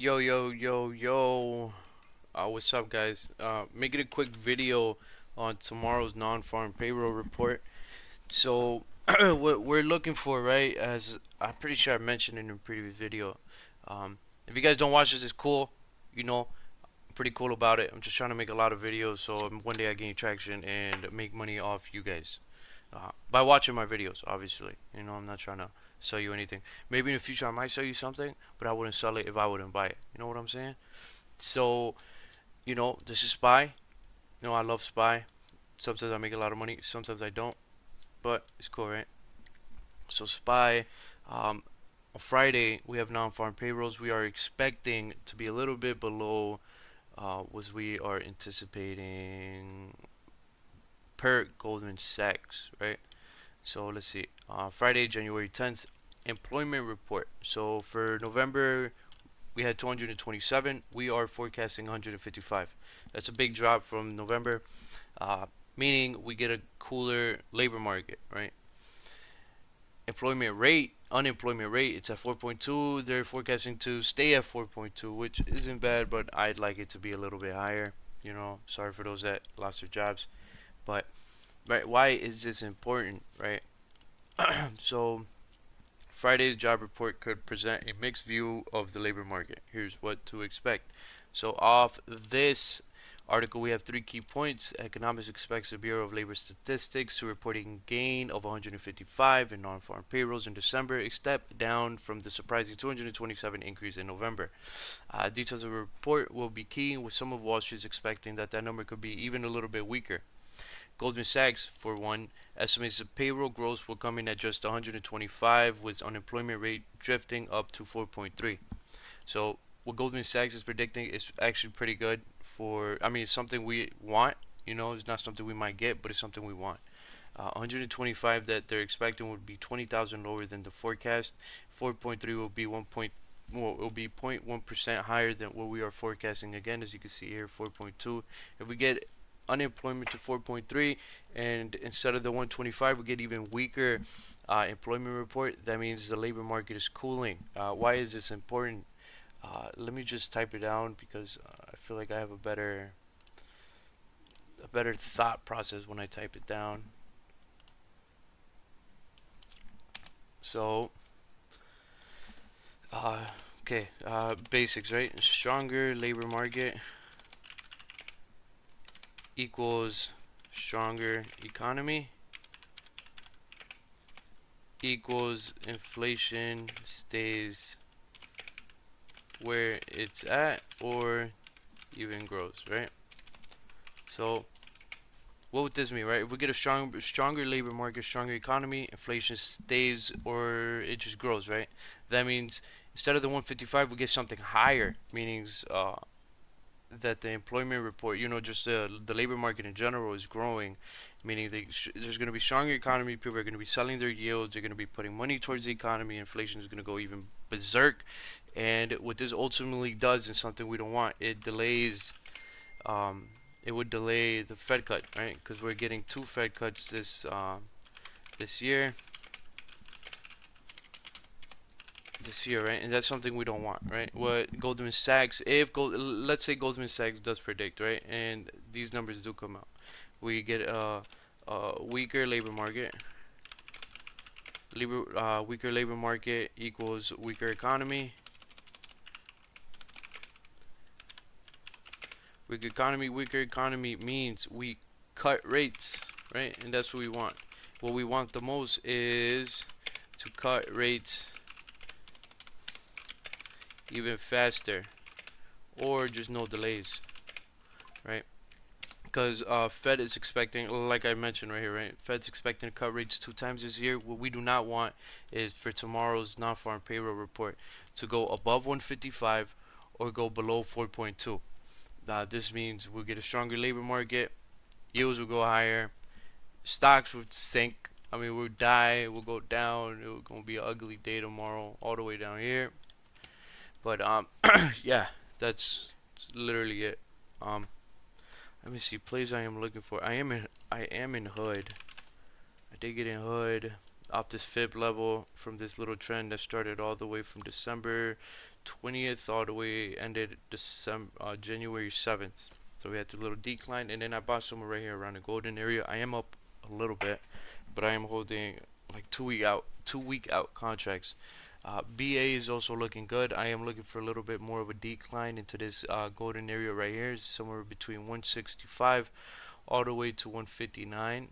Yo, yo, yo, yo. What's up, guys? Making a quick video on tomorrow's non-farm payroll report. So, what we're looking for, right, as I'm pretty sure I mentioned in a previous video. If you guys don't watch this, it's cool. You know, I'm pretty cool about it. I'm just trying to make a lot of videos so one day I gain traction and make money off you guys. By watching my videos, obviously. I'm not trying to sell you anything. Maybe in the future I might sell you something, but I wouldn't sell it if I wouldn't buy it. You know what I'm saying? So, this is Spy. I love Spy. Sometimes I make a lot of money, sometimes I don't, but it's cool, right? So, Spy, on Friday, we have non farm payrolls. We are expecting to be a little bit below what we are anticipating per Goldman Sachs, right? So, let's see. Friday, January 10th, employment report. So, for November, we had 227. We are forecasting 155. That's a big drop from November, meaning we get a cooler labor market, right? Unemployment rate, it's at 4.2. They're forecasting to stay at 4.2, which isn't bad, but I'd like it to be a little bit higher. Sorry for those that lost their jobs, but right, why is this important, right? So Friday's job report could present a mixed view of the labor market. Here's what to expect. So, off this article, we have three key points. Economics expects the Bureau of Labor Statistics to report a gain of 155 in non-farm payrolls in December, a step down from the surprising 227 increase in November. Details of the report will be key, with some of Wall Street expecting that number could be even a little bit weaker. Goldman Sachs, for one, estimates the payroll growth will come in at just 125, with unemployment rate drifting up to 4.3. So what Goldman Sachs is predicting is actually pretty good it's something we want. It's not something we might get, but it's something we want. 125 that they're expecting would be 20,000 lower than the forecast. 4.3 will be it will be 0.1% higher than what we are forecasting. Again, as you can see here, 4.2. If we get unemployment to 4.3, and instead of the 125 we get even weaker employment report, that means the labor market is cooling. Why is this important? Let me just type it down because I feel like I have a better thought process when I type it down. So okay, basics, right? Stronger labor market equals stronger economy equals inflation stays where it's at or even grows, right? So what would this mean, right? If we get a stronger labor market, stronger economy, inflation stays or it just grows, right? That means instead of the 155, we get something higher, meaning that the employment report, just the labor market in general is growing, meaning there's going to be stronger economy. People are going to be selling their yields. They're going to be putting money towards the economy. Inflation is going to go even berserk, and what this ultimately does is something we don't want. It would delay the Fed cut, right? Because we're getting two Fed cuts this year. Right? And that's something we don't want, right? What Goldman Sachs, let's say Goldman Sachs does predict, right, and these numbers do come out, we get a weaker labor market. Weaker labor market equals weaker economy. Weaker economy means we cut rates, right? And that's what we want. What we want the most is to cut rates even faster, or just no delays, right? Because Fed is expecting, like I mentioned right here, right? Fed's expecting to cut rates 2 times this year. What we do not want is for tomorrow's non-farm payroll report to go above 155 or go below 4.2. This means we'll get a stronger labor market, yields will go higher, stocks would sink. We'll die, we'll go down. It's gonna be an ugly day tomorrow, all the way down here. But yeah, that's literally it. Let me see plays I am looking for. I am in Hood. I did get in Hood. off this fib level from this little trend that started all the way from December 20th all the way ended January 7th. So we had the little decline, and then I bought somewhere right here around the golden area. I am up a little bit, but I am holding like 2 week out contracts. BA is also looking good. I am looking for a little bit more of a decline into this golden area right here, somewhere between 165 all the way to 159.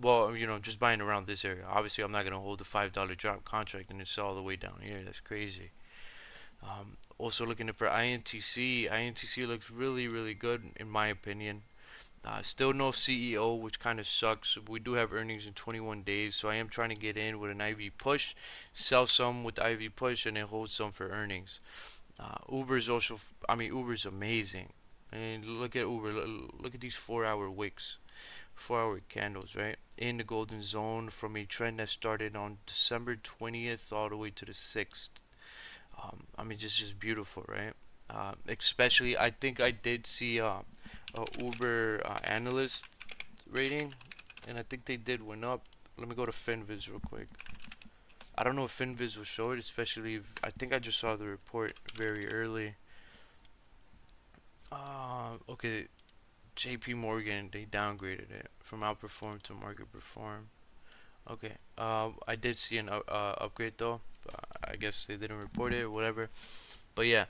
Well, just buying around this area. Obviously, I'm not gonna hold the $5 drop contract and it's all the way down here. That's crazy. Also looking for INTC. INTC looks really, really good in my opinion. Still no CEO, which kind of sucks. We do have earnings in 21 days, so I am trying to get in with an IV push, sell some with the IV push, and then hold some for earnings. Uber's also, Uber's amazing. And look at Uber. Look at these 4-hour wicks, 4-hour candles, right? In the golden zone from a trend that started on December 20th all the way to the 6th. Just beautiful, right? Especially, I think I did see a Uber analyst rating, and I think they did went up. Let me go to FinViz real quick. I don't know if FinViz will show it, especially if, I think I just saw the report very early. Okay, JP Morgan, they downgraded it from outperform to market perform. Okay, I did see an upgrade though. I guess they didn't report it or whatever. But yeah,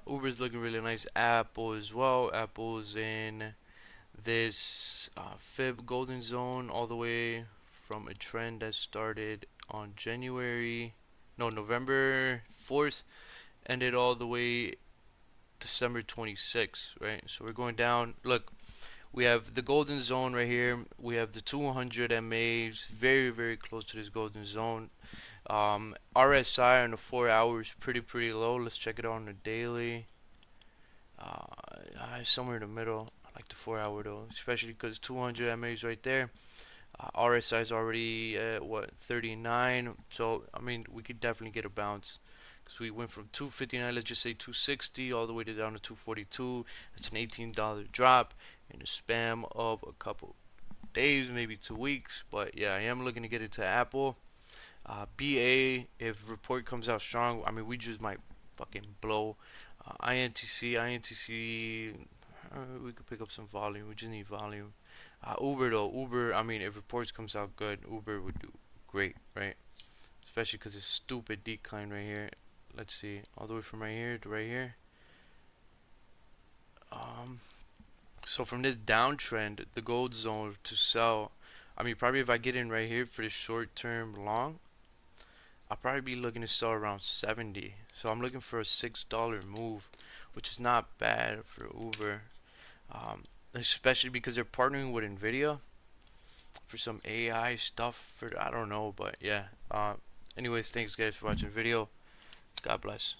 Uber's looking really nice. Apple as well. Apple's in this fib golden zone all the way from a trend that started on November 4th, ended all the way December 26th, right? So we're going down. Look, we have the golden zone right here. We have the 200 MAs, very, very close to this golden zone. RSI on the 4 hours, pretty low. Let's check it out on the daily. Somewhere in the middle. I like the 4 hour though, especially because 200 MAs right there. RSI is already at what, 39. So we could definitely get a bounce because we went from 259, let's just say 260, all the way down to 242. That's an $18 drop in the span of a couple days, maybe 2 weeks. But yeah, I am looking to get into Apple. BA, if report comes out strong, we just might fucking blow. INTC, we could pick up some volume. We just need volume. Uber though, if reports comes out good, Uber would do great, right? Especially because it's stupid decline right here. Let's see, all the way from right here to right here. So from this downtrend, the gold zone to sell, probably if I get in right here for the short term long, I'll probably be looking to sell around 70. So I'm looking for a $6 move, which is not bad for Uber. Especially because they're partnering with Nvidia for some AI stuff. I don't know, but yeah. Anyways, thanks guys for watching the video. God bless.